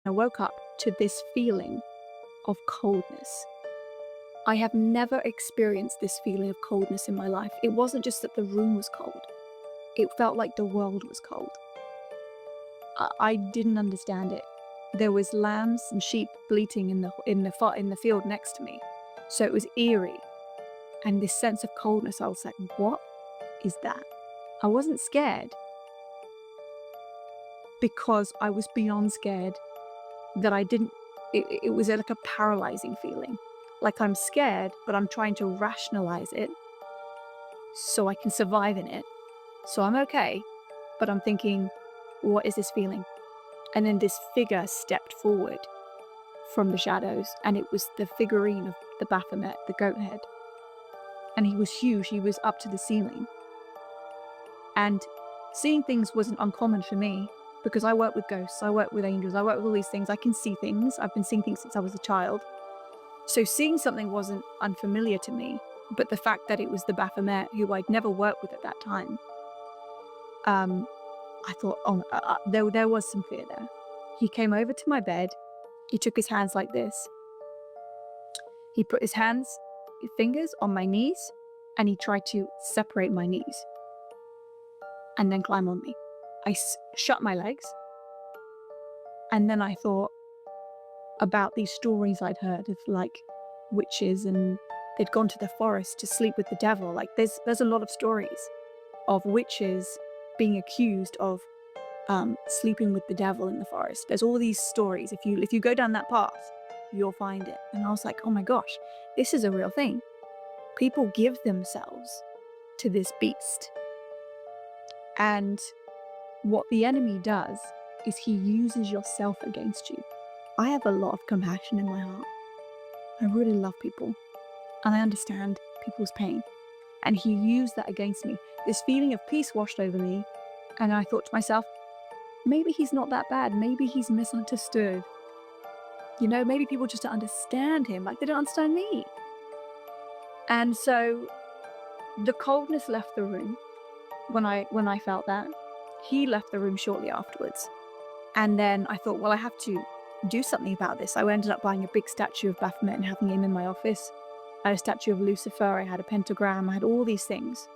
I woke up to this feeling of coldness. I have never experienced this feeling of coldness in my life. It wasn't just that the room was cold, it felt like the world was cold. I didn't understand it. There was lambs and sheep bleating in the field next to me, so it was eerie. And this sense of coldness, I was like, "What is that?" I wasn't scared because I was beyond scared. That I didn't. It was like a paralyzing feeling. Like I'm scared, but I'm trying to rationalize it so I can survive in it. So I'm okay, but I'm thinking, what is this feeling? And then this figure stepped forward from the shadows, and it was the figurine of the Baphomet, the goat head. And he was huge, he was up to the ceiling. And seeing things wasn't uncommon for me because I work with ghosts, I work with angels, I work with all these things. I can see things. I've been seeing things since I was a child. So seeing something wasn't unfamiliar to me, but the fact that it was the Baphomet, who I'd never worked with at that time, I thought, oh, there was some fear there. He came over to my bed. He took his hands like this. He put his fingers on my knees, and he tried to separate my knees and then climb on me. I shut my legs, and then I thought about these stories I'd heard of like witches, and they'd gone to the forest to sleep with the devil. Like there's a lot of stories of witches being accused of sleeping with the devil in the forest. There's all these stories. If you go down that path, you'll find it. And I was like, oh my gosh, this is a real thing. People give themselves to this beast. And what the enemy does is he uses yourself against you. I have a lot of compassion in my heart. I really love people, and I understand people's pain. And he used that against me. This feeling of peace washed over me, and I thought to myself, maybe he's not that bad. Maybe he's misunderstood. Maybe people just don't understand him like they don't understand me. And so the coldness left the room when I felt that. He left the room shortly afterwards. And then I thought, well, I have to do something about this. I ended up buying a big statue of Baphomet and having him in my office. I had a statue of Lucifer, I had a pentagram, I had all these things.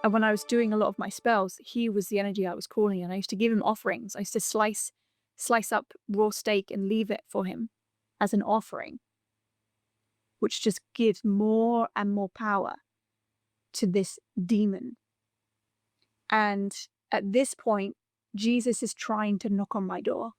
And when I was doing a lot of my spells, he was the energy I was calling, and I used to give him offerings. I used to slice up raw steak and leave it for him as an offering, which just gives more and more power to this demon. And at this point, Jesus is trying to knock on my door.